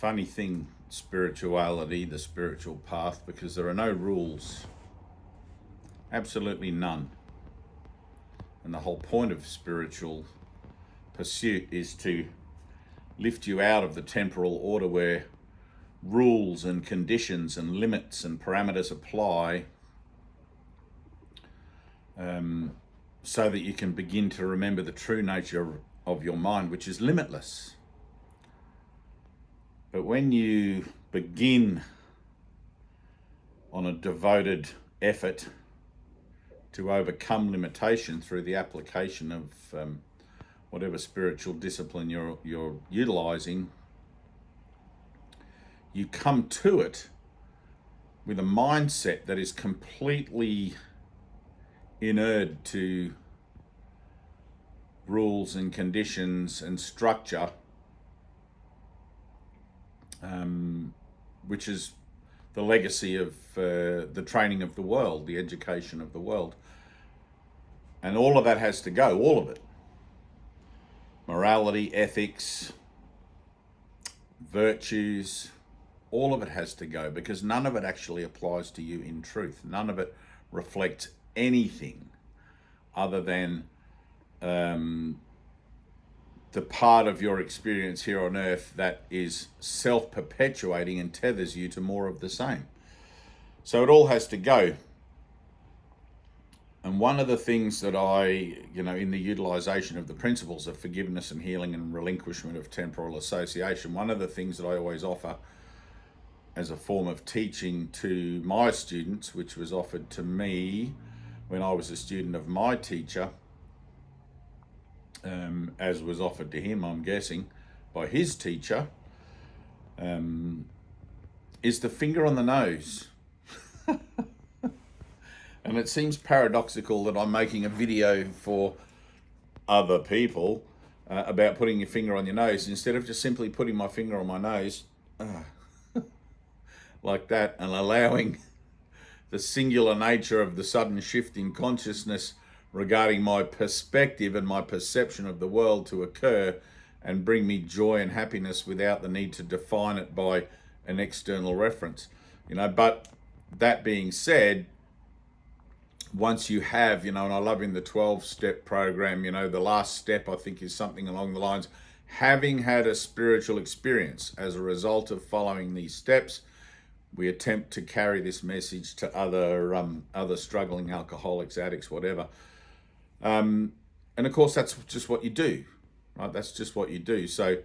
funny thing, spirituality, the spiritual path, because there are no rules, absolutely none. And the whole point of spiritual pursuit is to lift you out of the temporal order where rules and conditions and limits and parameters apply, so that you can begin to remember the true nature of your mind, which is limitless. But when you begin on a devoted effort to overcome limitation through the application of whatever spiritual discipline you're utilizing, you come to it with a mindset that is completely inured to rules and conditions and structure, which is the legacy of the training of the world, the education of the world. And all of that has to go, all of it. Morality, ethics, virtues, all of it has to go, because none of it actually applies to you in truth. None of it reflects anything other than the part of your experience here on earth that is self-perpetuating and tethers you to more of the same. So it all has to go. And one of the things that in the utilization of the principles of forgiveness and healing and relinquishment of temporal association, one of the things that I always offer as a form of teaching to my students, which was offered to me when I was a student of my teacher, as was offered to him, I'm guessing, by his teacher, is the finger on the nose. And it seems paradoxical that I'm making a video for other people about putting your finger on your nose, instead of just simply putting my finger on my nose like that, and allowing the singular nature of the sudden shift in consciousness regarding my perspective and my perception of the world to occur and bring me joy and happiness without the need to define it by an external reference. But that being said, once you have, and I love in the 12-step program, the last step I think is something along the lines, having had a spiritual experience as a result of following these steps, we attempt to carry this message to other struggling alcoholics, addicts, whatever. And of course, that's just what you do, right? That's just what you do. So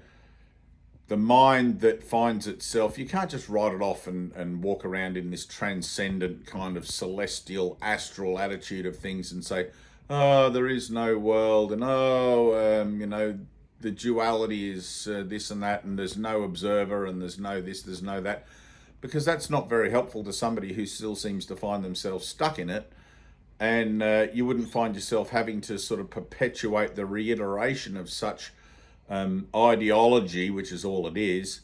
the mind that finds itself, you can't just write it off and walk around in this transcendent kind of celestial, astral attitude of things and say, oh, there is no world, and the duality is this and that, and there's no observer, and there's no this, there's no that. Because that's not very helpful to somebody who still seems to find themselves stuck in it. And you wouldn't find yourself having to sort of perpetuate the reiteration of such ideology, which is all it is,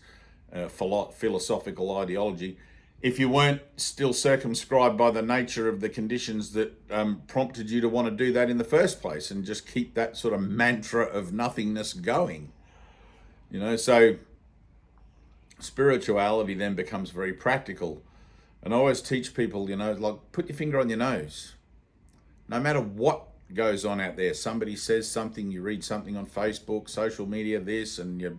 philosophical ideology, if you weren't still circumscribed by the nature of the conditions that prompted you to want to do that in the first place, and just keep that sort of mantra of nothingness going. So spirituality then becomes very practical. And I always teach people, like, put your finger on your nose. No matter what goes on out there, somebody says something, you read something on Facebook, social media, this, and your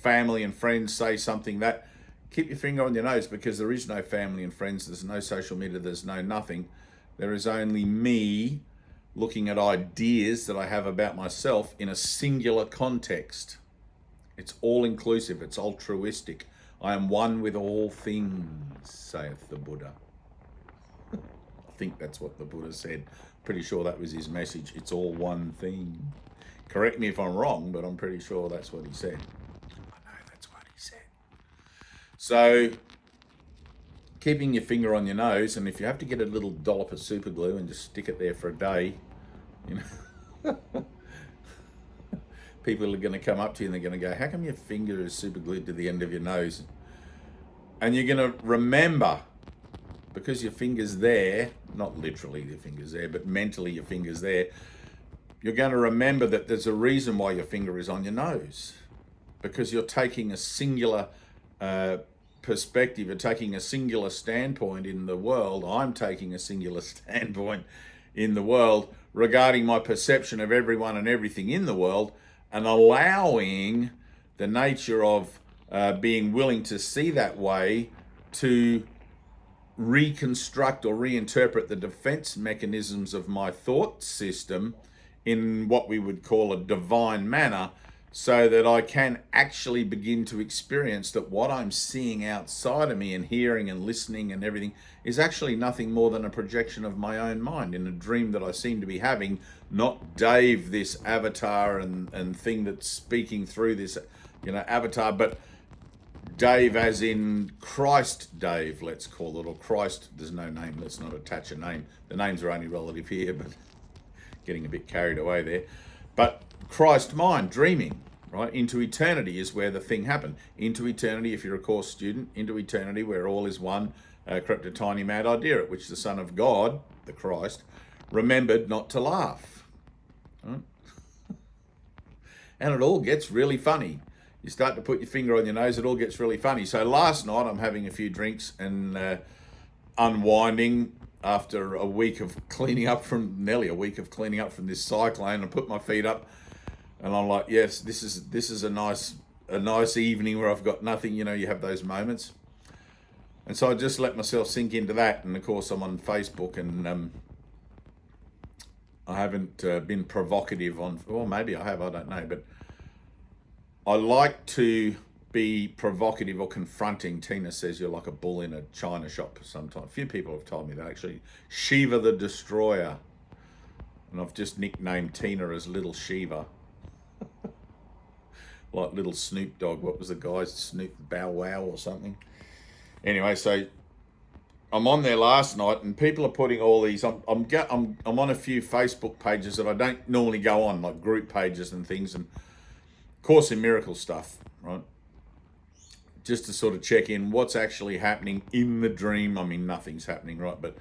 family and friends say something that, keep your finger on your nose, because there is no family and friends, there's no social media, there's no nothing. There is only me looking at ideas that I have about myself in a singular context. It's all-inclusive, it's altruistic. I am one with all things, saith the Buddha. I think that's what the Buddha said. Pretty sure that was his message. It's all one thing. Correct me if I'm wrong, but I'm pretty sure that's what he said. I know that's what he said. So, keeping your finger on your nose, and if you have to get a little dollop of super glue and just stick it there for a day, people are going to come up to you and they're going to go, how come your finger is super glued to the end of your nose? And you're going to remember, because your finger's there, not literally your finger's there, but mentally your finger's there, you're going to remember that there's a reason why your finger is on your nose. Because you're taking a singular perspective of taking a singular standpoint in the world. I'm taking a singular standpoint in the world regarding my perception of everyone and everything in the world, and allowing the nature of being willing to see that way to reconstruct or reinterpret the defense mechanisms of my thought system in what we would call a divine manner, so that I can actually begin to experience that what I'm seeing outside of me and hearing and listening and everything is actually nothing more than a projection of my own mind in a dream that I seem to be having, not Dave, this avatar and thing that's speaking through this, avatar, but Dave as in Christ Dave, let's call it, or Christ, there's no name, let's not attach a name. The names are only relative here, but getting a bit carried away there. But Christ mind, dreaming, right? Into eternity is where the thing happened. Into eternity, if you're a course student, into eternity where all is one, crept a tiny mad idea at which the Son of God, the Christ, remembered not to laugh. Right? And it all gets really funny. You start to put your finger on your nose, it all gets really funny. So last night I'm having a few drinks and unwinding after a week of cleaning up from, nearly a week of cleaning up from this cyclone. I put my feet up and I'm like, yes, this is a nice evening where I've got nothing, you have those moments. And so I just let myself sink into that. And of course I'm on Facebook and I haven't been provocative on, well, maybe I have, I don't know, but I like to be provocative or confronting. Tyna says you're like a bull in a china shop sometimes. A few people have told me that, actually. Shiva the Destroyer. And I've just nicknamed Tyna as Little Shiva. Like little Snoop Dogg. What was the guy's Snoop Bow Wow or something? Anyway, so I'm on there last night and people are putting all these, I'm on a few Facebook pages that I don't normally go on, like group pages and things, and Course in Miracles stuff, right? Just to sort of check in what's actually happening in the dream. I mean, nothing's happening, right? But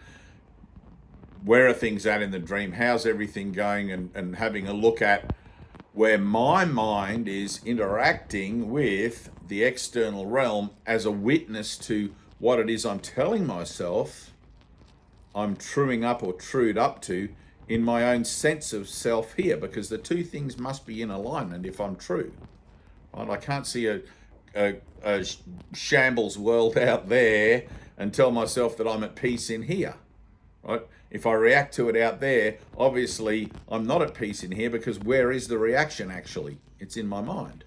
where are things at in the dream? How's everything going? And having a look at where my mind is interacting with the external realm as a witness to what it is I'm telling myself I'm truing up or trued up to in my own sense of self here, because the two things must be in alignment if I'm true. Right? I can't see a shambles world out there and tell myself that I'm at peace in here. Right? If I react to it out there, obviously I'm not at peace in here, because where is the reaction actually? It's in my mind.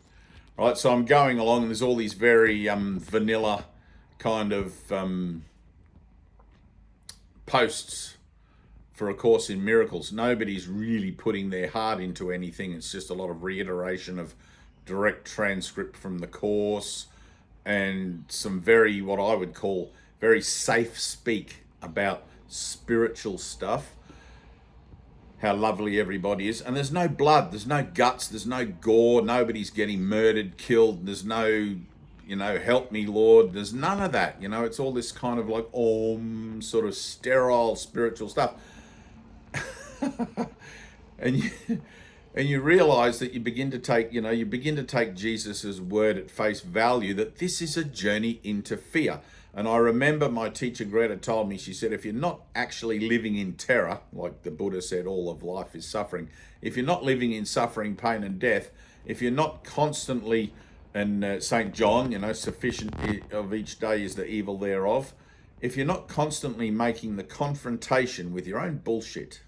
Right? So I'm going along and there's all these very vanilla kind of posts for A Course in Miracles. Nobody's really putting their heart into anything. It's just a lot of reiteration of direct transcript from the Course and some very, what I would call, very safe speak about spiritual stuff. How lovely everybody is. And there's no blood, there's no guts, there's no gore, nobody's getting murdered, killed, there's no, help me Lord, there's none of that. It's all this kind of like sort of sterile spiritual stuff. and you realize that you begin to take Jesus's word at face value, that this is a journey into fear. And I remember my teacher Greta told me, she said, if you're not actually living in terror, like the Buddha said, all of life is suffering. If you're not living in suffering, pain and death, if you're not constantly, and St. John, sufficient of each day is the evil thereof. If you're not constantly making the confrontation with your own bullshit,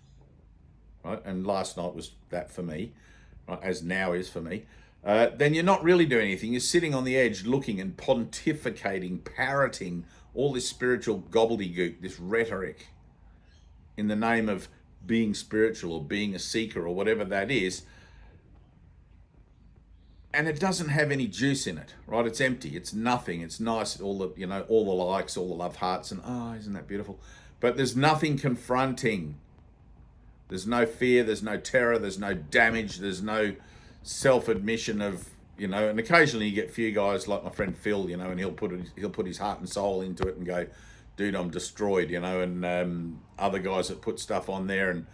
right? And last night was that for me, right? As now is for me. Then you're not really doing anything. You're sitting on the edge looking and pontificating, parroting all this spiritual gobbledygook, this rhetoric in the name of being spiritual or being a seeker or whatever that is. And it doesn't have any juice in it, right? It's empty. It's nothing. It's nice. All the likes, all the love hearts, and isn't that beautiful? But there's nothing confronting. There's no fear. There's no terror. There's no damage. There's no self-admission of, and occasionally you get a few guys like my friend Phil, and he'll put his heart and soul into it and go, dude, I'm destroyed, and other guys that put stuff on there,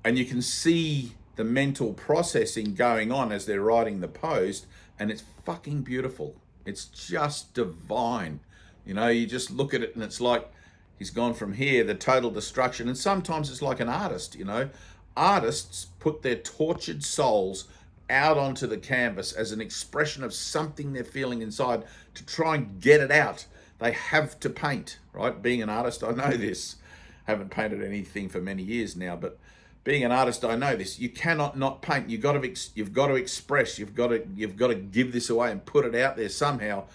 and you can see the mental processing going on as they're writing the post, and it's fucking beautiful. It's just divine. You know, you just look at it and it's like he's gone from here, the total destruction. And sometimes it's like an artist, you know. Artists put their tortured souls out onto the canvas as an expression of something they're feeling inside to try and get it out. They have to paint, right? Being an artist, I know this. Haven't painted anything for many years now, but being an artist, I know this. You cannot not paint. You've got to express. You've got to give this away and put it out there somehow.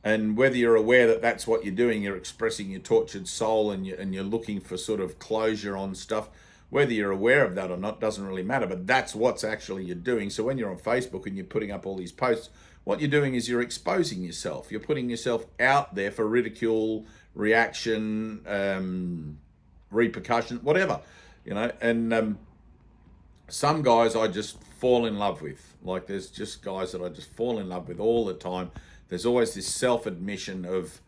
And whether you're aware that that's what you're doing, you're expressing your tortured soul, and you're looking for sort of closure on stuff. Whether you're aware of that or not doesn't really matter, but that's what's actually you're doing. So when you're on Facebook and you're putting up all these posts, what you're doing is you're exposing yourself. You're putting yourself out there for ridicule, reaction, repercussion, whatever, you know. And some guys I just fall in love with. Like, there's just guys that I just fall in love with all the time. There's always this self-admission of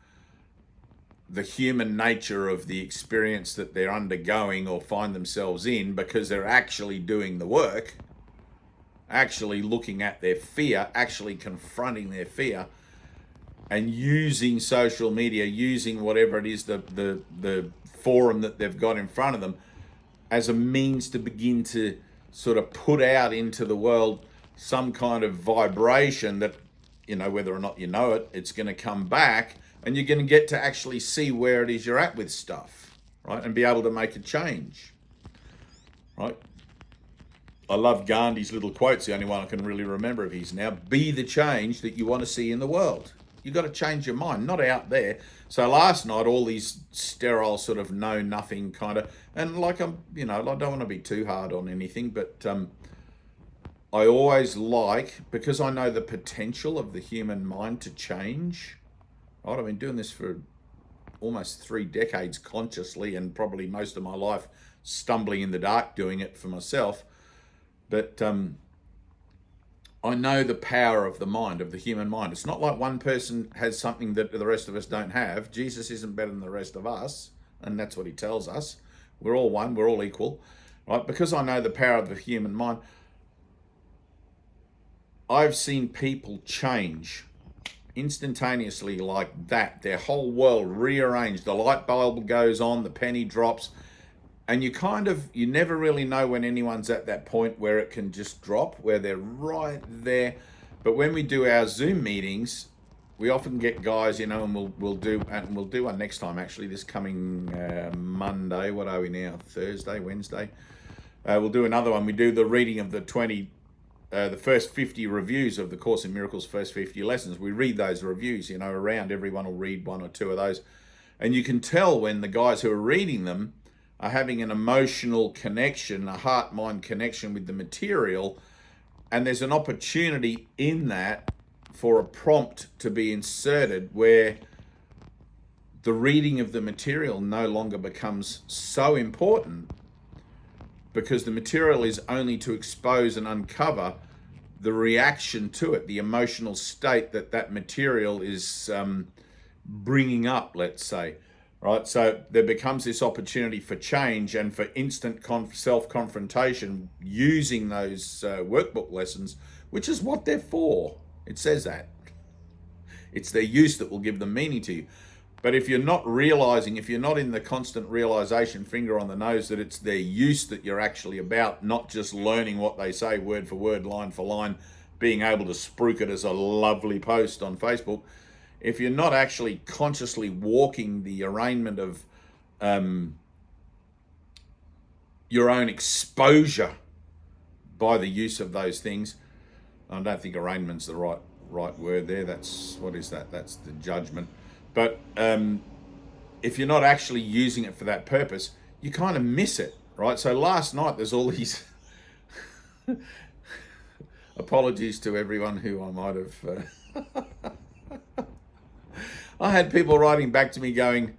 the human nature of the experience that they're undergoing or find themselves in, because they're actually doing the work, actually looking at their fear, actually confronting their fear, and using social media, using whatever it is, the forum that they've got in front of them, as a means to begin to sort of put out into the world some kind of vibration that, you know, whether or not you know it, it's going to come back, and you're going to get to actually see where it is you're at with stuff, right? And be able to make a change, right? I love Gandhi's little quotes, the only one I can really remember of his now. Be the change that you want to see in the world. You've got to change your mind, not out there. So last night, all these sterile sort of know nothing kind of, and like I don't want to be too hard on anything, but I always like, because I know the potential of the human mind to change. Right? I've been doing this for almost 3 decades consciously, and probably most of my life stumbling in the dark doing it for myself. But I know the power of the mind, of the human mind. It's not like one person has something that the rest of us don't have. Jesus isn't better than the rest of us, and that's what he tells us. We're all one, we're all equal, right? Because I know the power of the human mind, I've seen people change instantaneously like that. Their whole world rearranged. The light bulb goes on, the penny drops, and you never really know when anyone's at that point where it can just drop, where they're right there. But when we do our Zoom meetings, we often get guys, you know, and we'll do one next time, actually, this coming Monday. What are we now? Thursday, Wednesday? We'll do another one. We do the reading of the first 50 reviews of the Course in Miracles, first 50 lessons. We read those reviews, you know, around everyone will read 1 or 2 of those. And you can tell when the guys who are reading them are having an emotional connection, a heart-mind connection with the material. And there's an opportunity in that for a prompt to be inserted where the reading of the material no longer becomes so important, because the material is only to expose and uncover the reaction to it, the emotional state that material is bringing up, let's say, right? So there becomes this opportunity for change and for instant self-confrontation using those workbook lessons, which is what they're for. It says that. It's their use that will give them meaning to you. But if you're not realizing, if you're not in the constant realization, finger on the nose, that it's their use that you're actually about, not just learning what they say word for word, line for line, being able to spruik it as a lovely post on Facebook, if you're not actually consciously walking the arraignment of your own exposure by the use of those things, I don't think arraignment's the right word there. That's, what is that? That's the judgment. But if you're not actually using it for that purpose, you kind of miss it, right? So last night, there's all these apologies to everyone who I might have... I had people writing back to me going,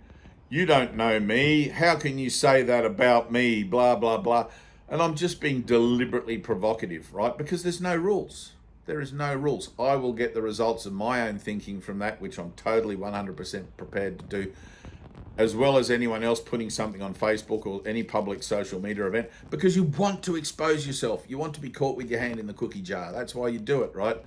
you don't know me. How can you say that about me? Blah, blah, blah. And I'm just being deliberately provocative, right? Because there's no rules. There is no rules. I will get the results of my own thinking from that, which I'm totally 100% prepared to do, as well as anyone else putting something on Facebook or any public social media event, because you want to expose yourself. You want to be caught with your hand in the cookie jar. That's why you do it, right?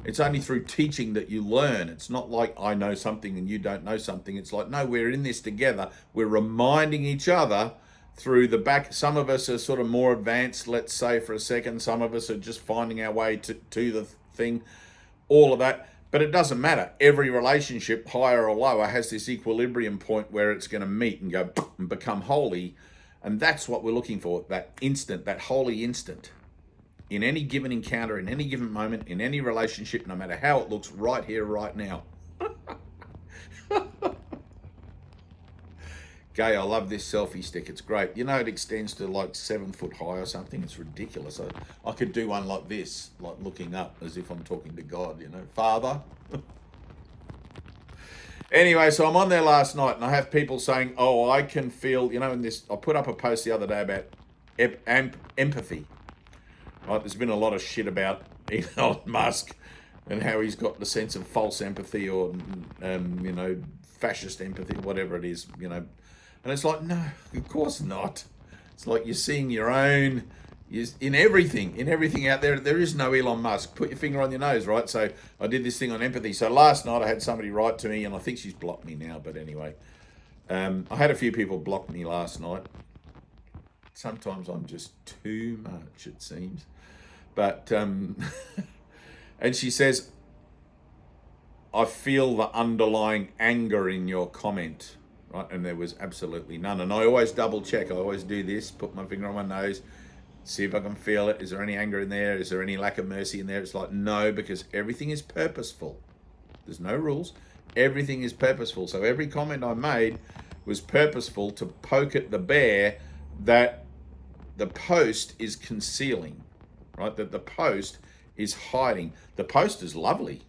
It's only through teaching that you learn. It's not like I know something and you don't know something. It's like, no, we're in this together. We're reminding each other through the back. Some of us are sort of more advanced, let's say, for a second. Some of us are just finding our way to the thing, all of that. But it doesn't matter. Every relationship, higher or lower, has this equilibrium point where it's going to meet and go and become holy. And that's what we're looking for, that instant, that holy instant. In any given encounter, in any given moment, in any relationship, no matter how it looks, right here, right now. Gay, I love this selfie stick. It's great. You know, it extends to like 7 foot high or something. It's ridiculous. I could do one like this, like looking up as if I'm talking to God, you know, Father. Anyway, so I'm on there last night and I have people saying, oh, I can feel, you know, in this, I put up a post the other day about empathy. Right, there's been a lot of shit about Elon Musk and how he's got the sense of false empathy or, you know, fascist empathy, whatever it is, you know. And it's like, no, of course not. It's like you're seeing your own, in everything out there. There is no Elon Musk. Put your finger on your nose, right? So I did this thing on empathy. So last night I had somebody write to me, and I think she's blocked me now, but anyway. I had a few people block me last night. Sometimes I'm just too much, it seems. But, and she says, I feel the underlying anger in your comment, right? And there was absolutely none. And I always double check. I always do this, put my finger on my nose, see if I can feel it. Is there any anger in there? Is there any lack of mercy in there? It's like, no, because everything is purposeful. There's no rules. Everything is purposeful. So every comment I made was purposeful to poke at the bear that the post is concealing, right? That the post is hiding. The post is lovely.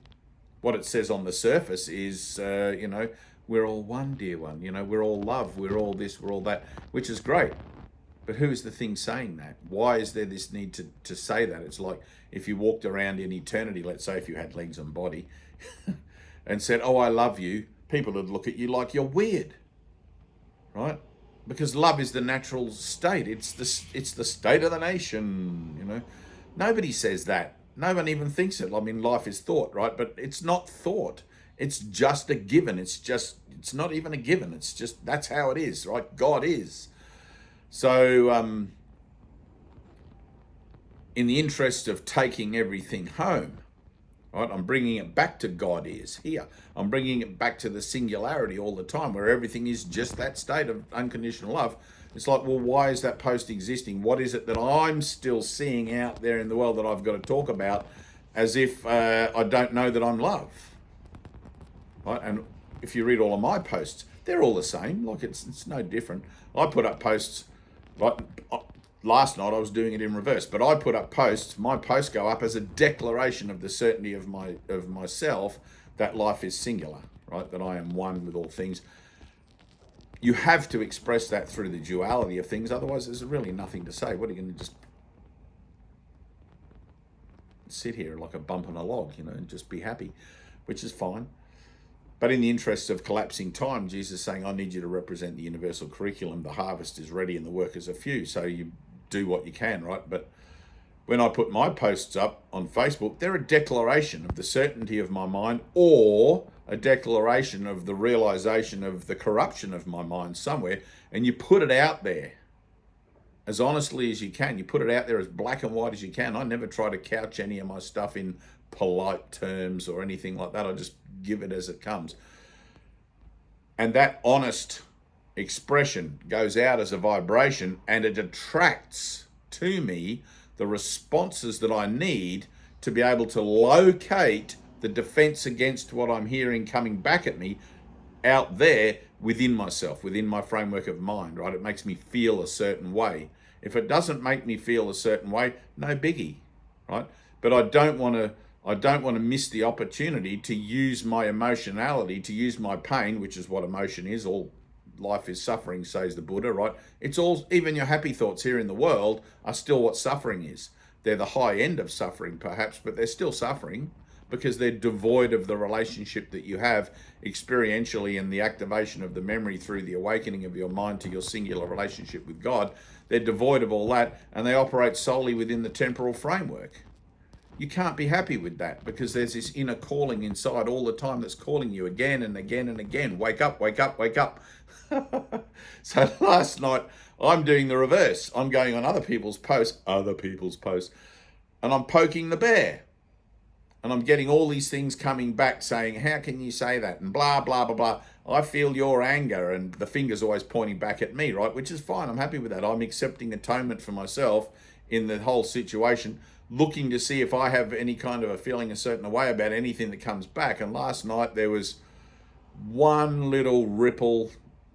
What it says on the surface is, you know, we're all one, dear one. You know, we're all love. We're all this, we're all that, which is great. But who is the thing saying that? Why is there this need to say that? It's like if you walked around in eternity, let's say if you had legs and body, and said, oh, I love you, people would look at you like you're weird, right? Because love is the natural state. It's the state of the nation, you know. Nobody says that. No one even thinks it. I mean, life is thought, right? But it's not thought. It's just a given. It's not even a given. It's just, that's how it is, right? God is. So, in the interest of taking everything home, right, I'm bringing it back to God is here. I'm bringing it back to the singularity all the time, where everything is just that state of unconditional love. It's like, well, why is that post existing? What is it that I'm still seeing out there in the world that I've got to talk about as if I don't know that I'm love? Right? And if you read all of my posts, they're all the same. Like it's no different. I put up posts, like last night I was doing it in reverse, but I put up posts, my posts go up as a declaration of the certainty of myself that life is singular, right? That I am one with all things. You have to express that through the duality of things, otherwise there's really nothing to say. What are you going to just sit here like a bump on a log, you know, and just be happy, which is fine. But in the interest of collapsing time, Jesus is saying, I need you to represent the universal curriculum. The harvest is ready and the workers are few. So you do what you can, right? But when I put my posts up on Facebook, they're a declaration of the certainty of my mind or a declaration of the realization of the corruption of my mind somewhere. And you put it out there as honestly as you can. You put it out there as black and white as you can. I never try to couch any of my stuff in polite terms or anything like that. I just give it as it comes. And that honest expression goes out as a vibration and it attracts to me the responses that I need to be able to locate the defense against what I'm hearing coming back at me out there within myself, within my framework of mind, right? It makes me feel a certain way. If it doesn't make me feel a certain way, no biggie, right? But I don't want to miss the opportunity to use my emotionality, to use my pain, which is what emotion is. All life is suffering, says the Buddha, right? It's all, even your happy thoughts here in the world are still what suffering is. They're the high end of suffering, perhaps, but they're still suffering because they're devoid of the relationship that you have experientially and the activation of the memory through the awakening of your mind to your singular relationship with God. They're devoid of all that, and they operate solely within the temporal framework. You can't be happy with that, because there's this inner calling inside all the time that's calling you again and again and again. Wake up, wake up, wake up. So last night, I'm doing the reverse. I'm going on other people's posts, and I'm poking the bear. And I'm getting all these things coming back saying, how can you say that? And blah, blah, blah, blah. I feel your anger, and the finger's always pointing back at me, right? Which is fine. I'm happy with that. I'm accepting atonement for myself in the whole situation, looking to see if I have any kind of a feeling a certain way about anything that comes back. And last night there was one little ripple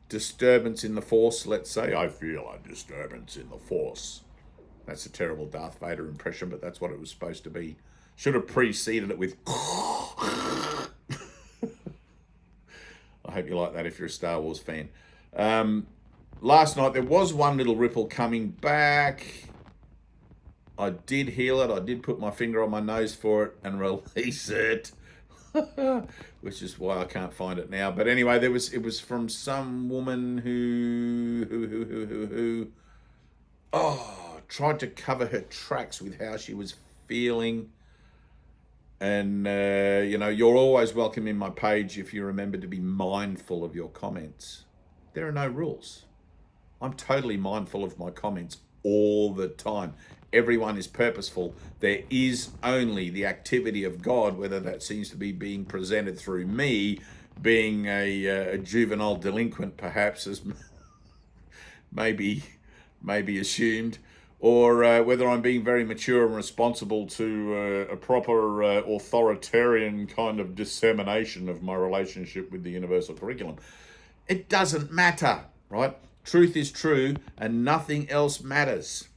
disturbance in the force, let's say. I feel a disturbance in the force. That's a terrible Darth Vader impression, but that's what it was supposed to be. Should have preceded it with I hope you like that if you're a Star Wars fan. Last night there was one little ripple coming back. I did heal it. I did put my finger on my nose for it and release it. Which is why I can't find it now. But anyway, it was from some woman who tried to cover her tracks with how she was feeling. And, you're always welcome in my page if you remember to be mindful of your comments. There are no rules. I'm totally mindful of my comments all the time. Everyone is purposeful. There is only the activity of God, whether that seems to be being presented through me, being a juvenile delinquent, perhaps, as maybe assumed, or whether I'm being very mature and responsible to a proper authoritarian kind of dissemination of my relationship with the universal curriculum. It doesn't matter, right? Truth is true and nothing else matters,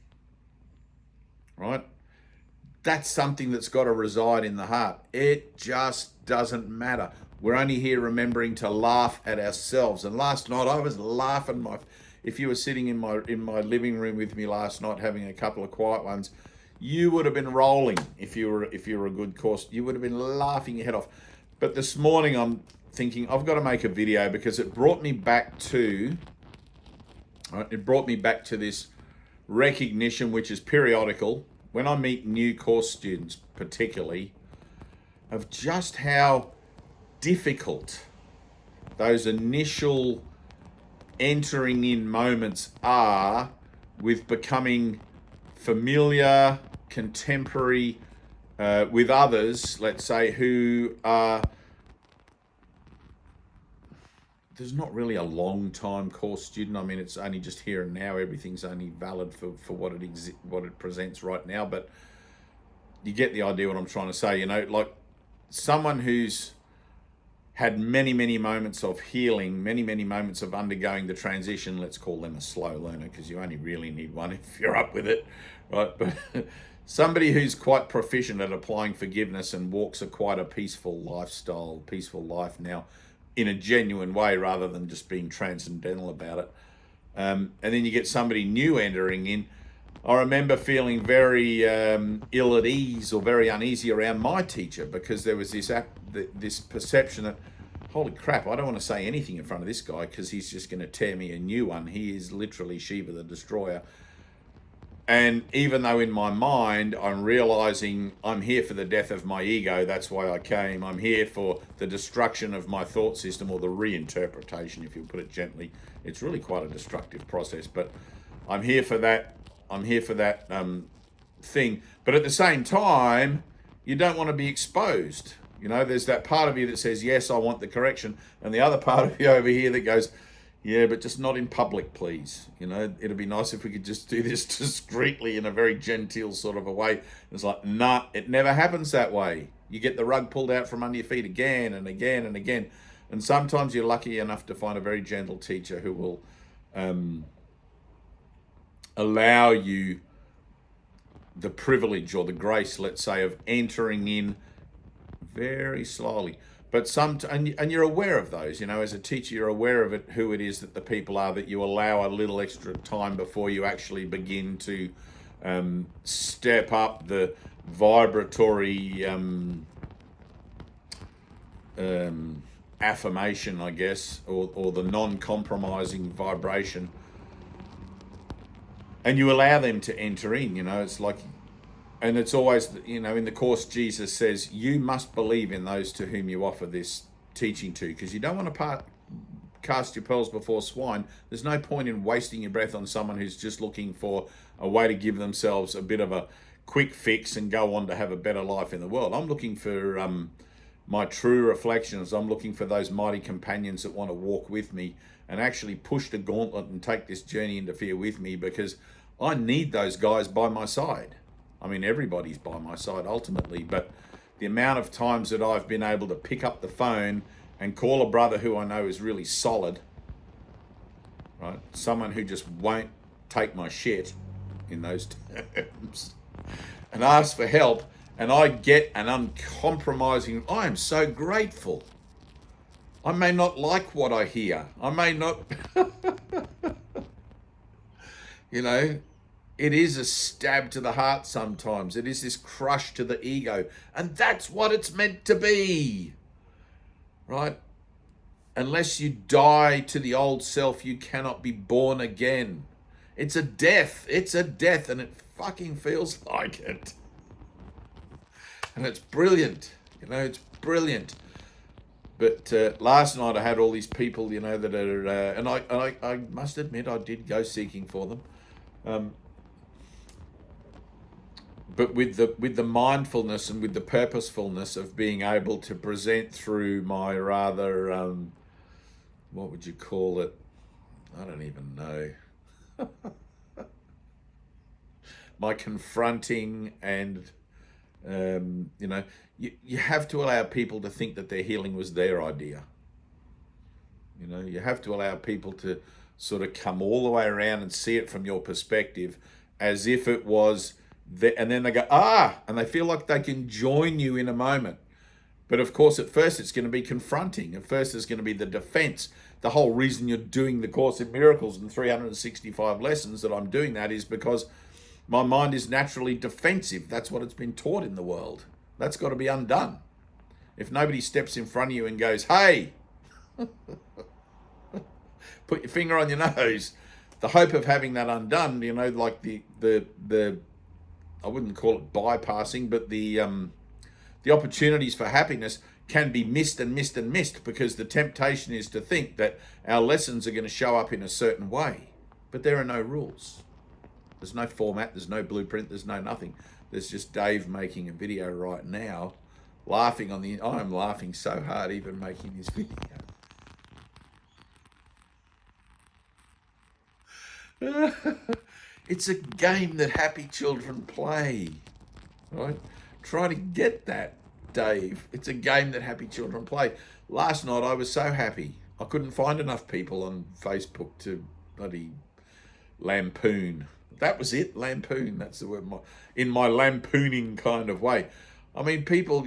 right? That's something that's got to reside in the heart. It just doesn't matter. We're only here remembering to laugh at ourselves. And last night I was laughing if you were sitting in my living room with me last night having a couple of quiet ones, you would have been rolling if you were a good course. You would have been laughing your head off. But this morning I'm thinking I've got to make a video, because it brought me back to this recognition, which is periodical, when I meet new course students particularly, of just how difficult those initial entering in moments are with becoming familiar, contemporary with others, let's say, who are, there's not really a long time course student. I mean, it's only just here and now. Everything's only valid for what it presents right now. But you get the idea what I'm trying to say. Like someone who's had many, many moments of healing, many, many moments of undergoing the transition. Let's call them a slow learner, because you only really need one if you're up with it, right? But somebody who's quite proficient at applying forgiveness and walks quite a peaceful lifestyle, peaceful life now, in a genuine way, rather than just being transcendental about it. And then you get somebody new entering in. I remember feeling very ill at ease or very uneasy around my teacher, because there was this perception that, holy crap, I don't want to say anything in front of this guy because he's just going to tear me a new one. He is literally Shiva the Destroyer. And even though in my mind I'm realizing I'm here for the death of my ego, that's why I came. I'm here for the destruction of my thought system, or the reinterpretation, if you put it gently. It's really quite a destructive process, but I'm here for that. I'm here for that thing. But at the same time, you don't want to be exposed. There's that part of you that says, yes, I want the correction. And the other part of you over here that goes, yeah, but just not in public, please. It'd be nice if we could just do this discreetly in a very genteel sort of a way. It's like, nah, it never happens that way. You get the rug pulled out from under your feet again and again and again. And sometimes you're lucky enough to find a very gentle teacher who will allow you the privilege or the grace, let's say, of entering in very slowly. But and you're aware of those, as a teacher, you're aware of it, who it is that the people are that you allow a little extra time before you actually begin to step up the vibratory affirmation, I guess, or the non-compromising vibration. And you allow them to enter in, it's like And it's always, in the Course, Jesus says, you must believe in those to whom you offer this teaching to, because you don't want to cast your pearls before swine. There's no point in wasting your breath on someone who's just looking for a way to give themselves a bit of a quick fix and go on to have a better life in the world. I'm looking for my true reflections. I'm looking for those mighty companions that want to walk with me and actually push the gauntlet and take this journey into Phare with me, because I need those guys by my side. I mean, everybody's by my side ultimately, but the amount of times that I've been able to pick up the phone and call a brother who I know is really solid, right? Someone who just won't take my shit in those terms, and ask for help, and I get an uncompromising, I am so grateful. I may not like what I hear. I may not, it is a stab to the heart sometimes. It is this crush to the ego. And that's what it's meant to be, right? Unless you die to the old self, you cannot be born again. It's a death. It's a death, and it fucking feels like it. And it's brilliant. It's brilliant. But last night I had all these people, that are, and I must admit I did go seeking for them. But with the mindfulness and with the purposefulness of being able to present through my rather, what would you call it? I don't even know. My confronting and, you have to allow people to think that their healing was their idea. You have to allow people to sort of come all the way around and see it from your perspective as if it was, and then they go, and they feel like they can join you in a moment. But of course, at first it's going to be confronting. At first it's going to be the defense. The whole reason you're doing the Course in Miracles and 365 lessons that I'm doing that is because my mind is naturally defensive. That's what it's been taught in the world. That's got to be undone. If nobody steps in front of you and goes, hey, put your finger on your nose, the hope of having that undone, like the I wouldn't call it bypassing, but the opportunities for happiness can be missed and missed and missed, because the temptation is to think that our lessons are going to show up in a certain way. But there are no rules. There's no format, there's no blueprint, there's no nothing. There's just Dave making a video right now, laughing I'm laughing so hard even making this video. It's a game that happy children play, right? Try to get that, Dave. It's a game that happy children play. Last night I was so happy. I couldn't find enough people on Facebook to bloody lampoon. That was it, lampoon. That's the word, in my lampooning kind of way. I mean, people,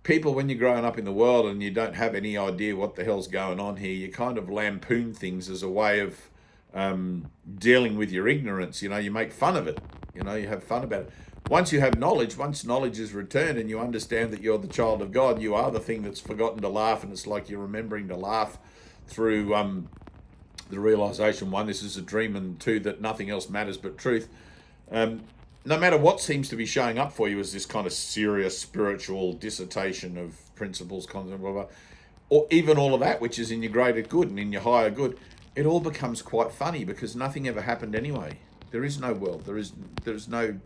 people, when you're growing up in the world and you don't have any idea what the hell's going on here, you kind of lampoon things as a way of dealing with your ignorance. You make fun of it. You have fun about it. Once you have knowledge, once knowledge is returned and you understand that you're the child of God, you are the thing that's forgotten to laugh, and it's like you're remembering to laugh through the realization, one, this is a dream, and two, that nothing else matters but truth. No matter what seems to be showing up for you as this kind of serious spiritual dissertation of principles, concepts, blah, blah, or even all of that, which is in your greater good and in your higher good, it all becomes quite funny because nothing ever happened anyway. There is no world. There is no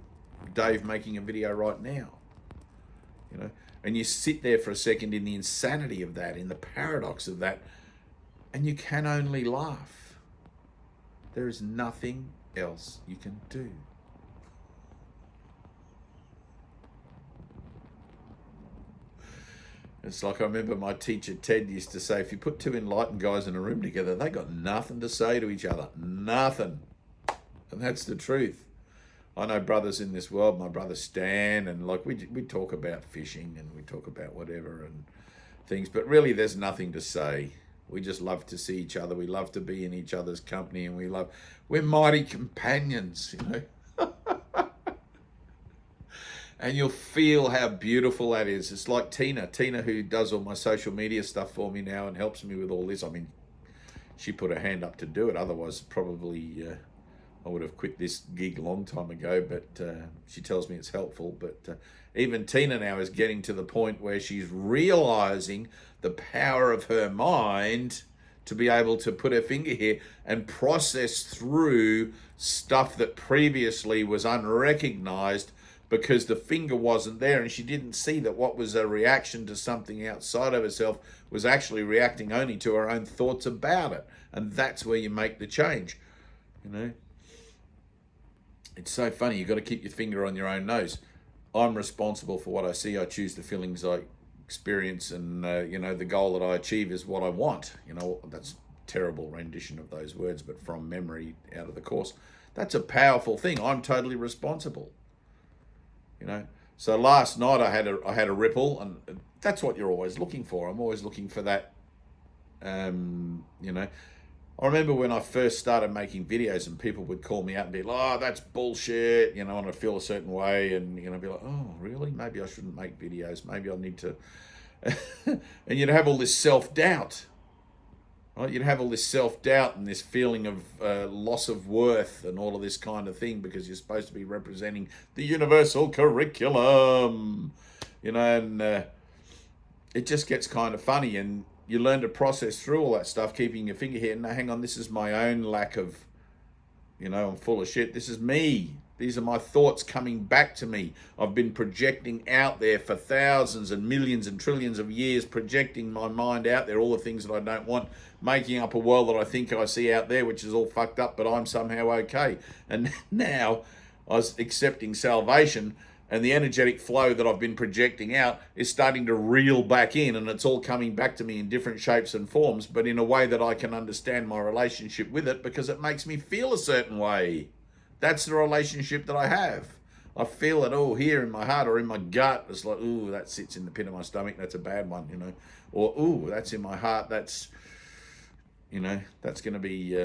Dave making a video right now. And you sit there for a second in the insanity of that, in the paradox of that, and you can only laugh. There is nothing else you can do. It's like, I remember my teacher Ted used to say, if you put two enlightened guys in a room together, they got nothing to say to each other. Nothing. And that's the truth. I know brothers in this world, my brother Stan, and like we talk about fishing and we talk about whatever and things, but really there's nothing to say. We just love to see each other. We love to be in each other's company, and we're mighty companions, And you'll feel how beautiful that is. It's like Tyna, who does all my social media stuff for me now and helps me with all this. I mean, she put her hand up to do it. Otherwise, probably I would have quit this gig a long time ago, but she tells me it's helpful. But even Tyna now is getting to the point where she's realizing the power of her mind to be able to put her finger here and process through stuff that previously was unrecognized because the finger wasn't there, and she didn't see that what was a reaction to something outside of herself was actually reacting only to her own thoughts about it. And that's where you make the change, you know. It's so funny. You've got to keep your finger on your own nose. I'm responsible for what I see. I choose the feelings I experience, and you know, the goal that I achieve is what I want. You know, that's a terrible rendition of those words, but from memory out of the course. That's a powerful thing. I'm totally responsible. You know. So last night I had a ripple, and that's what you're always looking for. I'm always looking for that. You know. I remember when I first started making videos and people would call me out and be like, oh, that's bullshit, you know, and I feel a certain way, and, you know, be like, oh, really? Maybe I shouldn't make videos. Maybe I need to. And you'd have all this self-doubt, right? You'd have all this self-doubt and this feeling of loss of worth and all of this kind of thing because you're supposed to be representing the universal curriculum, you know, and it just gets kind of funny, and you learn to process through all that stuff, keeping your finger here. No, hang on, this is my own lack of, you know, I'm full of shit. This is me. These are my thoughts coming back to me. I've been projecting out there for thousands and millions and trillions of years, projecting my mind out there, all the things that I don't want, making up a world that I think I see out there, which is all fucked up, but I'm somehow okay. And now I was accepting salvation, and the energetic flow that I've been projecting out is starting to reel back in, and it's all coming back to me in different shapes and forms, but in a way that I can understand my relationship with it because it makes me feel a certain way. That's the relationship that I have. I feel it all here in my heart or in my gut. It's like, ooh, that sits in the pit of my stomach. That's a bad one, you know. Or, ooh, that's in my heart. That's, you know, that's going to be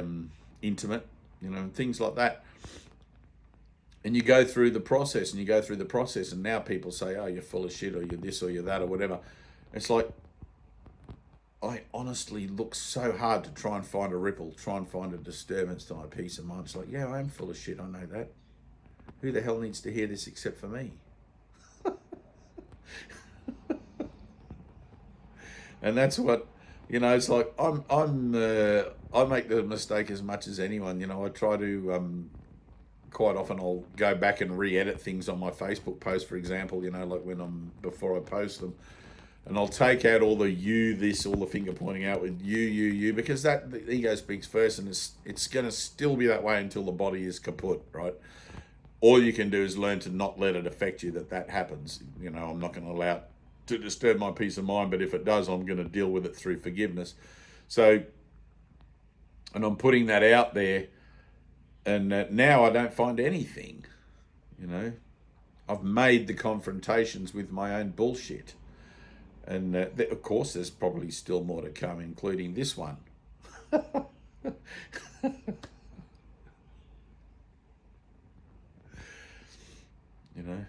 intimate, you know, and things like that. And you go through the process and you go through the process, and now people say, oh, you're full of shit, or you're this or you're that or whatever. It's like, I honestly look so hard to try and find a ripple, try and find a disturbance to my peace of mind. It's like, yeah, I am full of shit, I know that. Who the hell needs to hear this except for me? And that's what, you know, it's like, I make the mistake as much as anyone. You know, I try to, quite often I'll go back and re-edit things on my Facebook post, for example, you know, like before I post them, and I'll take out all the you, this, all the finger pointing out with you, because that the ego speaks first, and it's going to still be that way until the body is kaput, right? All you can do is learn to not let it affect you that happens. You know, I'm not going to allow it to disturb my peace of mind, but if it does, I'm going to deal with it through forgiveness. So, and I'm putting that out there, and now I don't find anything, you know. I've made the confrontations with my own bullshit. And of course, there's probably still more to come, including this one. You know,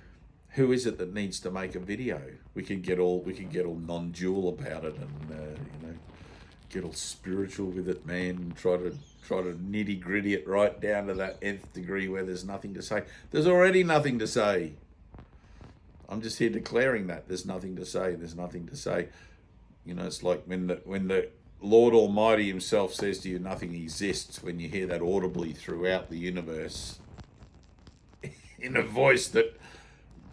who is it that needs to make a video? We can get all non-dual about it, and you know, get all spiritual with it, man. And try to nitty gritty it right down to that nth degree where there's nothing to say. There's already nothing to say. I'm just here declaring that there's nothing to say. There's nothing to say. You know, it's like when the Lord Almighty himself says to you, nothing exists, when you hear that audibly throughout the universe in a voice that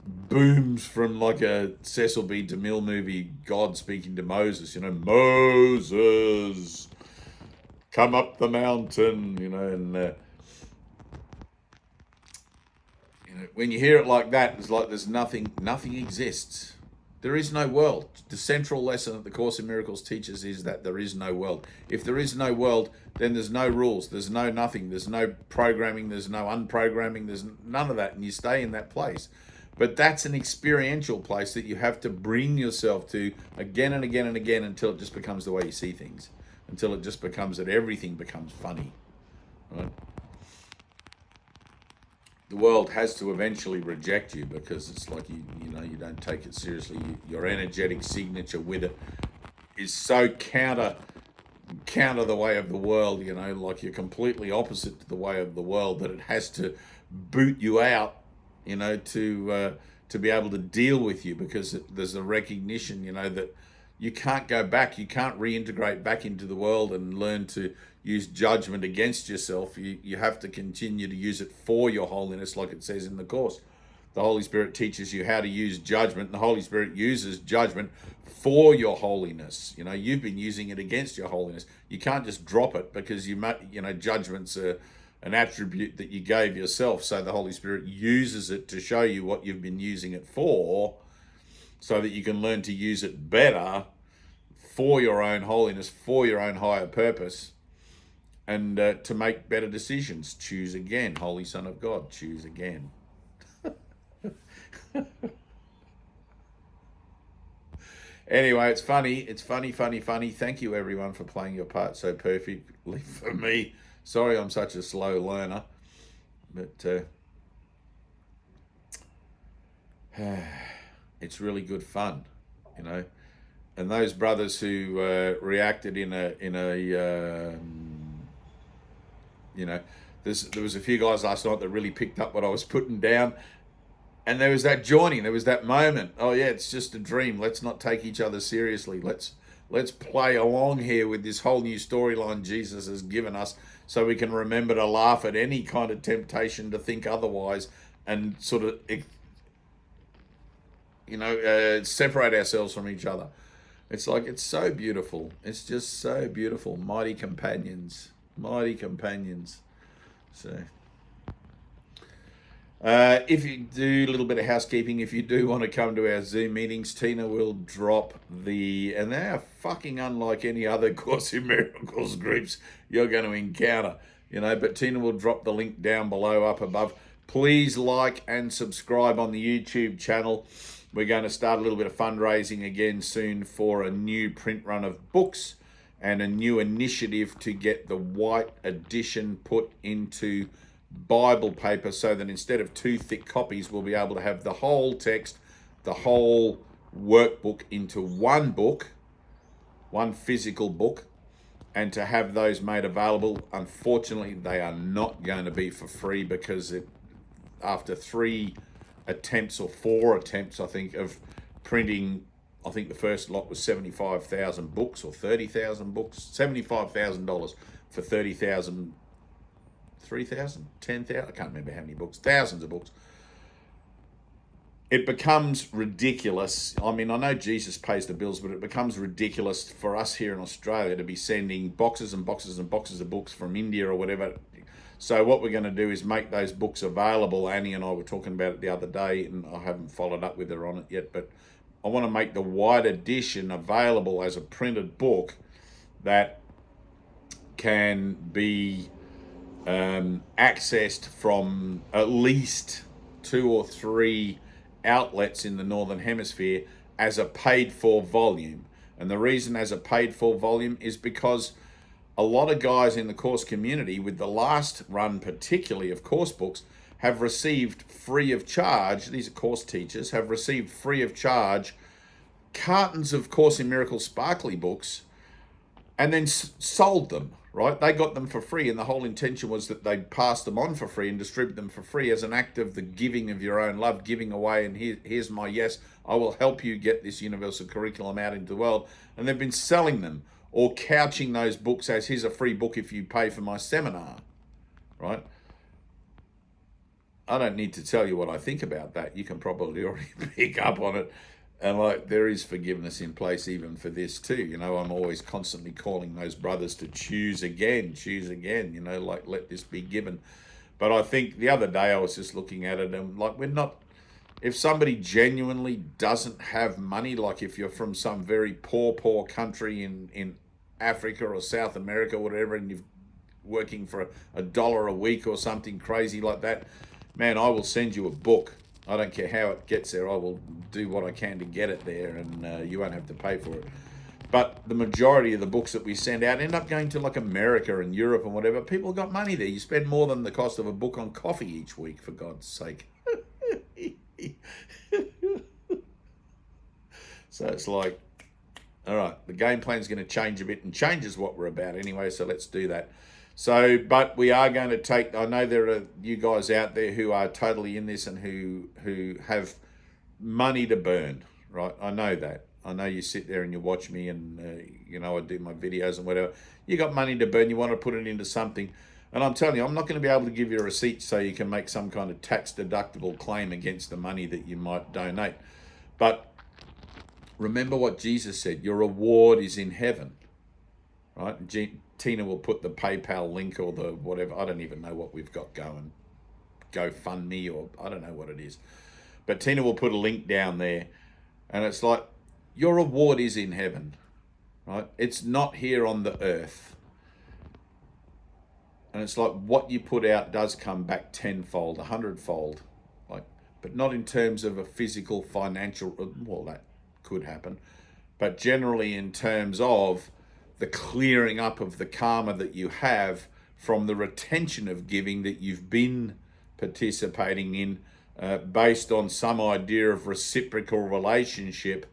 booms from like a Cecil B. DeMille movie, God speaking to Moses, you know, Moses, come up the mountain, you know, and when you hear it like that, it's like there's nothing exists. There is no world. The central lesson that the Course in Miracles teaches is that there is no world. If there is no world, then there's no rules, there's no nothing, there's no programming, there's no unprogramming, there's none of that, and you stay in that place. But that's an experiential place that you have to bring yourself to again and again and again until it just becomes the way you see things, until it just becomes that everything becomes funny, right? The world has to eventually reject you because it's like you know, you don't take it seriously. Your energetic signature with it is so counter counter the way of the world, you know, like you're completely opposite to the way of the world, that it has to boot you out, you know, to be able to deal with you, because there's a recognition, you know, that you can't go back, you can't reintegrate back into the world and learn to use judgment against yourself. You have to continue to use it for your holiness, like it says in the Course. The Holy Spirit teaches you how to use judgment, and the Holy Spirit uses judgment for your holiness. You know, you've been using it against your holiness. You can't just drop it, because you know, judgment's an attribute that you gave yourself. So the Holy Spirit uses it to show you what you've been using it for, so that you can learn to use it better for your own holiness, for your own higher purpose, and to make better decisions. Choose again, Holy Son of God, choose again. Anyway, it's funny. It's funny. Thank you, everyone, for playing your part so perfectly for me. Sorry I'm such a slow learner, but it's really good fun, you know. And those brothers who reacted in a you know, there was a few guys last night that really picked up what I was putting down. And there was that joining, there was that moment. Oh yeah, it's just a dream. Let's not take each other seriously. Let's play along here with this whole new storyline Jesus has given us, so we can remember to laugh at any kind of temptation to think otherwise, and sort of, you know, separate ourselves from each other. It's like, it's so beautiful. It's just so beautiful. Mighty companions. Mighty companions. So... if you do a little bit of housekeeping, if you do want to come to our Zoom meetings, Tina will drop and they are fucking unlike any other Course in Miracles groups you're going to encounter, you know, but Tina will drop the link down below, up above. Please like and subscribe on the YouTube channel. We're going to start a little bit of fundraising again soon for a new print run of books, and a new initiative to get the white edition put into Bible paper, so that instead of 2 thick copies, we'll be able to have the whole text, the whole workbook into one book, one physical book, and to have those made available. Unfortunately, they are not going to be for free, because after 3 attempts or 4 attempts, I think, of printing, I think the first lot was 75,000 books or 30,000 books, $75,000 for 30,000, 3,000, 10,000, I can't remember how many books, thousands of books. It becomes ridiculous. I mean, I know Jesus pays the bills, but it becomes ridiculous for us here in Australia to be sending boxes and boxes and boxes of books from India or whatever. So what we're going to do is make those books available. Annie and I were talking about it the other day, and I haven't followed up with her on it yet, but I want to make the white edition available as a printed book that can be accessed from at least 2 or 3 outlets in the Northern Hemisphere as a paid for volume. And the reason as a paid for volume is because a lot of guys in the course community, with the last run particularly of course books, have received free of charge, these are course teachers, have received free of charge cartons of Course in Miracles sparkly books, and then sold them, right? They got them for free, and the whole intention was that they'd pass them on for free and distribute them for free as an act of the giving of your own love, giving away, and here's my yes, I will help you get this universal curriculum out into the world. And they've been selling them or couching those books as, here's a free book if you pay for my seminar, right? I don't need to tell you what I think about that. You can probably already pick up on it. And like, there is forgiveness in place even for this too. You know, I'm always constantly calling those brothers to choose again, you know, like, let this be given. But I think the other day I was just looking at it, and like, if somebody genuinely doesn't have money, like if you're from some very poor country in Africa or South America or whatever, and you're working for $1 a week or something crazy like that, man, I will send you a book. I don't care how it gets there. I will do what I can to get it there, and you won't have to pay for it. But the majority of the books that we send out end up going to like America and Europe and whatever. People got money there. You spend more than the cost of a book on coffee each week, for God's sake. So it's like, All right, the game plan's going to change a bit and changes what we're about anyway, so let's do that. So, but we are going to take, I know there are you guys out there who are totally in this and who have money to burn, right? I know that. I know you sit there and you watch me and, I do my videos and whatever. You got money to burn, you want to put it into something. And I'm telling you, I'm not going to be able to give you a receipt so you can make some kind of tax deductible claim against the money that you might donate. But remember what Jesus said, your reward is in heaven, right? Tina will put the PayPal link or the whatever. I don't even know what we've got going. GoFundMe or I don't know what it is. But Tina will put a link down there. And it's like, your reward is in heaven, right? It's not here on the earth. And it's like what you put out does come back tenfold, 100-fold. But not in terms of a physical, financial, well, that could happen. But generally in terms of the clearing up of the karma that you have from the retention of giving that you've been participating in based on some idea of reciprocal relationship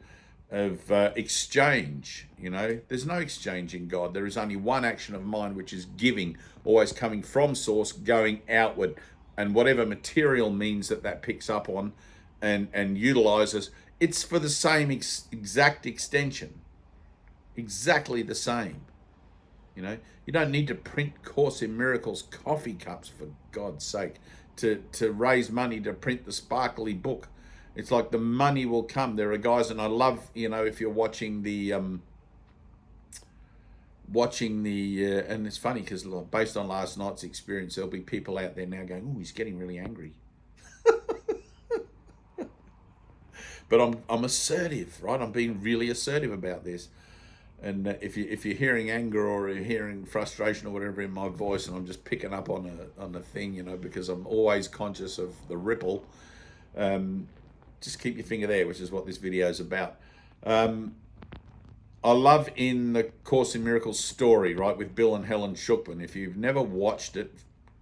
of exchange. There's no exchange in God. There is only one action of mind, which is giving, always coming from source, going outward. And whatever material means that picks up on and utilizes, it's for the same exact extension. Exactly the same. You don't need to print Course in Miracles coffee cups, for God's sake, to raise money to print the sparkly book. It's like the money will come. There are guys, and I love, if you're watching the and it's funny because based on last night's experience, there'll be people out there now going, oh, he's getting really angry. But I'm assertive, right? I'm being really assertive about this. And if you're hearing anger or you're hearing frustration or whatever in my voice, and I'm just picking up on a thing, because I'm always conscious of the ripple, just keep your finger there, which is what this video is about. I love in the Course in Miracles story, right, with Bill and Helen Schuckman. If you've never watched it,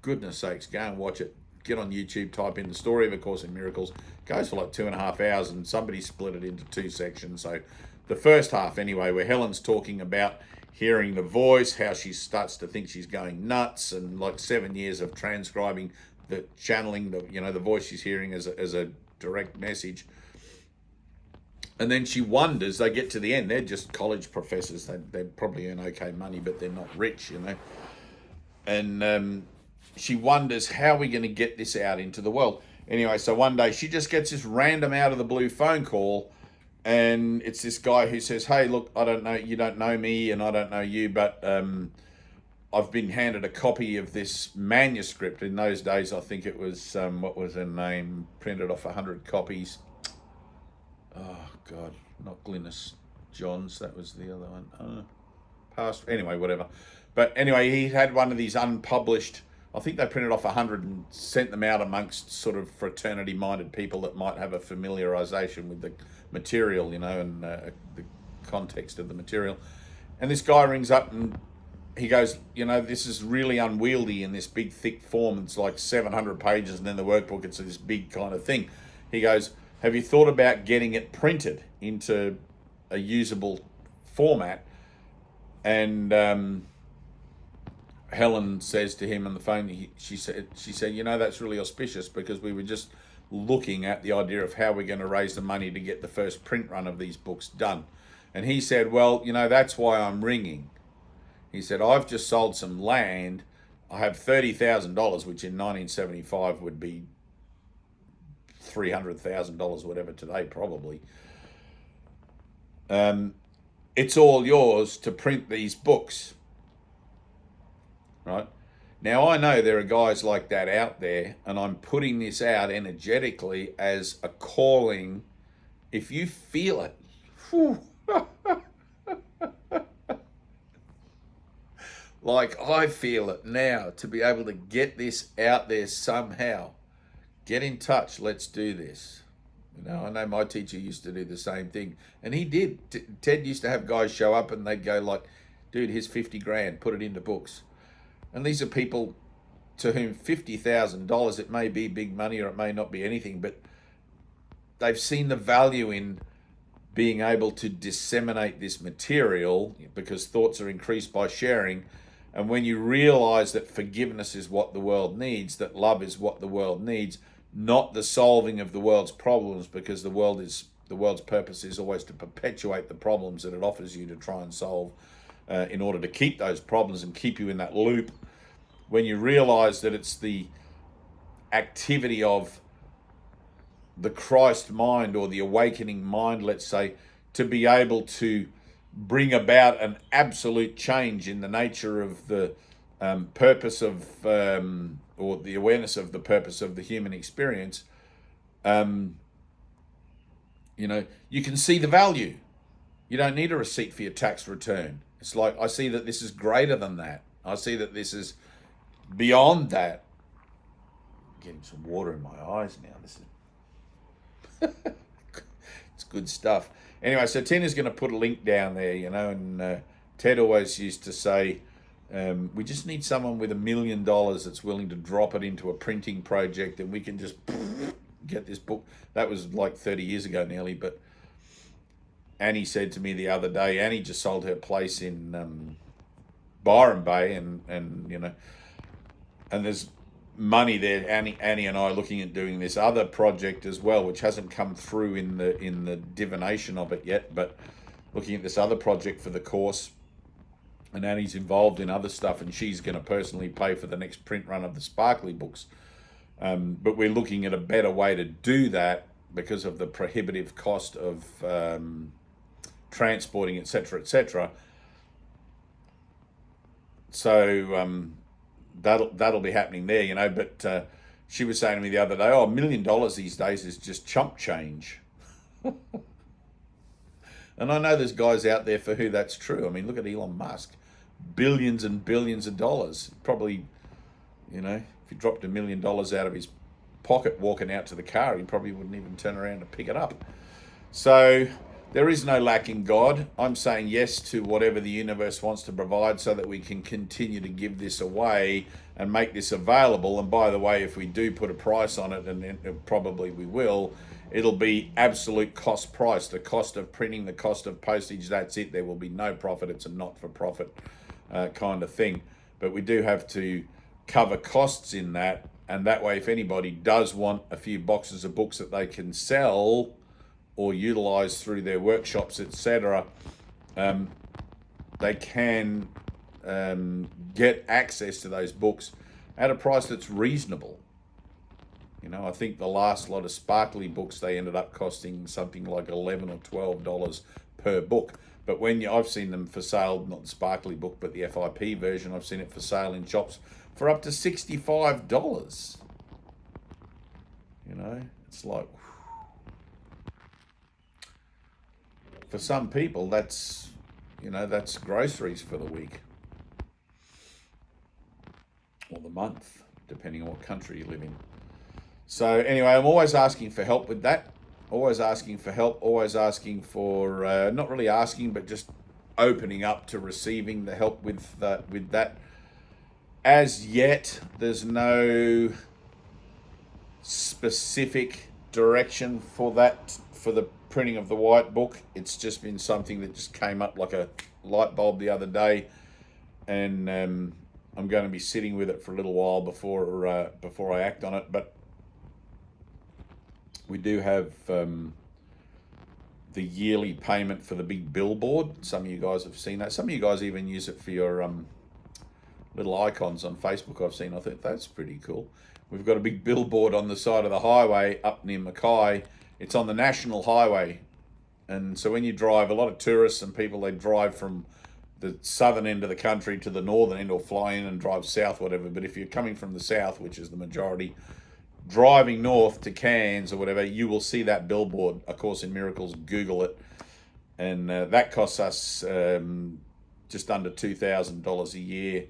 goodness sakes, go and watch it. Get on YouTube, type in the story of A Course in Miracles. It goes for like 2.5 hours, and somebody split it into 2 sections. So the first half, anyway, where Helen's talking about hearing the voice, how she starts to think she's going nuts, and like 7 years of transcribing, channeling the voice she's hearing as a direct message. And then she wonders, they get to the end, they're just college professors. They probably earn okay money, but they're not rich, And she wonders, how are we going to get this out into the world? Anyway, so one day she just gets this random out of the blue phone call, and it's this guy who says, hey, look, I don't know, you don't know me and I don't know you, but I've been handed a copy of this manuscript. In those days, I think it was, what was her name, printed off 100 copies. Oh, God, not Glynis Johns, that was the other one. Past, anyway, whatever. But anyway, he had one of these unpublished, I think they printed off 100 and sent them out amongst sort of fraternity-minded people that might have a familiarization with the material, and the context of the material. And this guy rings up and he goes, this is really unwieldy in this big, thick form. It's like 700 pages, and then the workbook, it's this big kind of thing. He goes, have you thought about getting it printed into a usable format? And Helen says to him on the phone, she said, that's really auspicious, because we were just looking at the idea of how we're going to raise the money to get the first print run of these books done. And he said, well, that's why I'm ringing. He said, I've just sold some land. I have $30,000, which in 1975 would be $300,000, whatever today, probably. It's all yours to print these books. Right? Now, I know there are guys like that out there, and I'm putting this out energetically as a calling. If you feel it, like I feel it now, to be able to get this out there somehow, get in touch, let's do this. I know my teacher used to do the same thing, and he did. Ted used to have guys show up and they'd go like, dude, here's 50 grand, put it into books. And these are people to whom $50,000, it may be big money or it may not be anything, but they've seen the value in being able to disseminate this material, because thoughts are increased by sharing. And when you realize that forgiveness is what the world needs, that love is what the world needs, not the solving of the world's problems, because the world's purpose is always to perpetuate the problems that it offers you to try and solve, in order to keep those problems and keep you in that loop. When you realize that it's the activity of the Christ mind, or the awakening mind, let's say, to be able to bring about an absolute change in the nature of the purpose of, or the awareness of the purpose of the human experience, you can see the value. You don't need a receipt for your tax return. It's like, I see that this is greater than that. I see that this is beyond that. I'm getting some water in my eyes now. This is it's good stuff. Anyway, so Tina's going to put a link down there, and Ted always used to say, we just need someone with $1 million that's willing to drop it into a printing project, and we can just get this book. That was like 30 years ago nearly, but Annie said to me the other day, Annie just sold her place in Byron Bay, and there's money there. Annie and I are looking at doing this other project as well, which hasn't come through in the divination of it yet, but looking at this other project for the course. And Annie's involved in other stuff, and she's going to personally pay for the next print run of the Sparkly books. But we're looking at a better way to do that because of the prohibitive cost of transporting, etc., etc. So that'll be happening there, But she was saying to me the other day, $1 million these days is just chump change. And I know there's guys out there for who that's true. I mean, look at Elon Musk. Billions and billions of dollars. Probably, if he dropped $1 million out of his pocket walking out to the car, he probably wouldn't even turn around to pick it up. So there is no lack in God. I'm saying yes to whatever the universe wants to provide so that we can continue to give this away and make this available. And by the way, if we do put a price on it, and probably we will, it'll be absolute cost price. The cost of printing, the cost of postage, that's it. There will be no profit. It's a not-for-profit kind of thing. But we do have to cover costs in that. And that way, if anybody does want a few boxes of books that they can sell or utilize through their workshops, etc., they can get access to those books at a price that's reasonable. I think the last lot of Sparkly books, they ended up costing something like $11 or $12 per book. But I've seen them for sale, not the Sparkly book, but the FIP version, I've seen it for sale in shops for up to $65. It's like, for some people, that's groceries for the week or the month, depending on what country you live in. So anyway, I'm always asking for help with that. Always asking for help. Always asking for, not really asking, but just opening up to receiving the help with that. As yet, there's no specific direction for that, for the printing of the white book. It's just been something that just came up like a light bulb the other day, and I'm going to be sitting with it for a little while before I act on it. But we do have the yearly payment for the big billboard. Some of you guys have seen that. Some of you guys even use it for your little icons on Facebook. I've seen. I think that's pretty cool. We've got a big billboard on the side of the highway up near Mackay. It's on the national highway. And so when you drive, a lot of tourists and people, they drive from the southern end of the country to the northern end, or fly in and drive south, whatever. But if you're coming from the south, which is the majority, driving north to Cairns or whatever, you will see that billboard. Of course, in Miracles, Google it. And that costs us just under $2,000 a year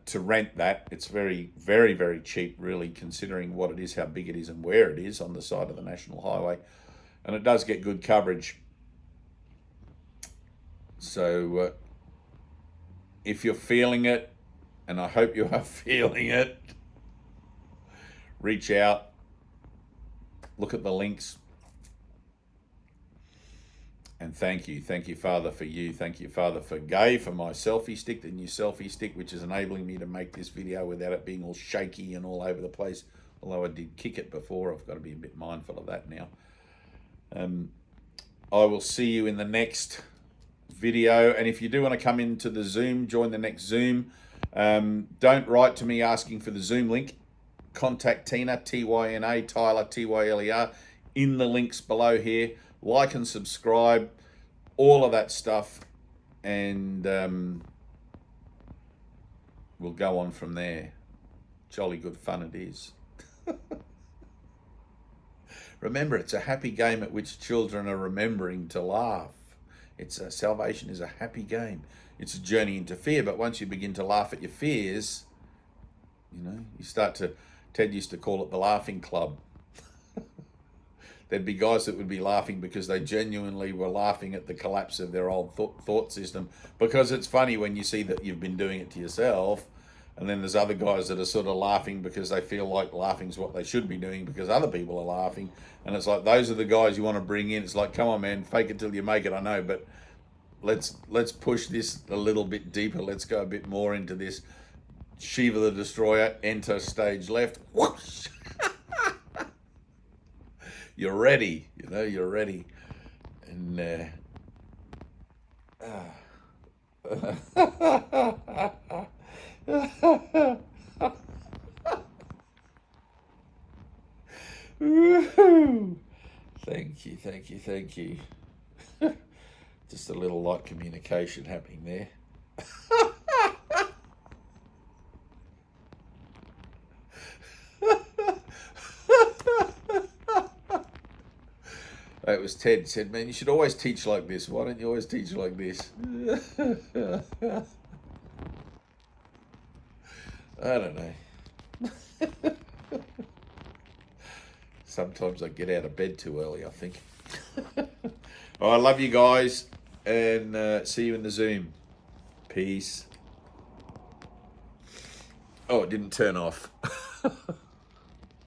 to rent that. It's very, very, very cheap, really, considering what it is, how big it is, and where it is on the side of the national highway. And it does get good coverage. So if you're feeling it, and I hope you are feeling it, reach out, look at the links. And thank you, Father, for you. Thank you, Father, for Gay, for my selfie stick, the new selfie stick, which is enabling me to make this video without it being all shaky and all over the place. Although I did kick it before, I've got to be a bit mindful of that now. I will see you in the next video. And if you do want to come into the Zoom, join the next Zoom. Don't write to me asking for the Zoom link. Contact Tyna, Tyna, Tyler, Tyler, in the links below here. Like and subscribe, all of that stuff, and we'll go on from there. Jolly good fun it is. Remember, it's a happy game at which children are remembering to laugh. Salvation is a happy game. It's a journey into fear, but once you begin to laugh at your fears, you start to, Ted used to call it the laughing club. There'd be guys that would be laughing because they genuinely were laughing at the collapse of their old thought system. Because it's funny when you see that you've been doing it to yourself, and then there's other guys that are sort of laughing because they feel like laughing's what they should be doing because other people are laughing. And it's like, those are the guys you want to bring in. It's like, come on, man, fake it till you make it. I know, but let's push this a little bit deeper. Let's go a bit more into this. Shiva the Destroyer, enter stage left. Whoosh! You're ready, you're ready. And thank you. Just a little light communication happening there. It was Ted said, man, you should always teach like this. Why don't you always teach like this? I don't know. Sometimes I get out of bed too early, I think. I love you guys, and see you in the Zoom. Peace. Oh, it didn't turn off.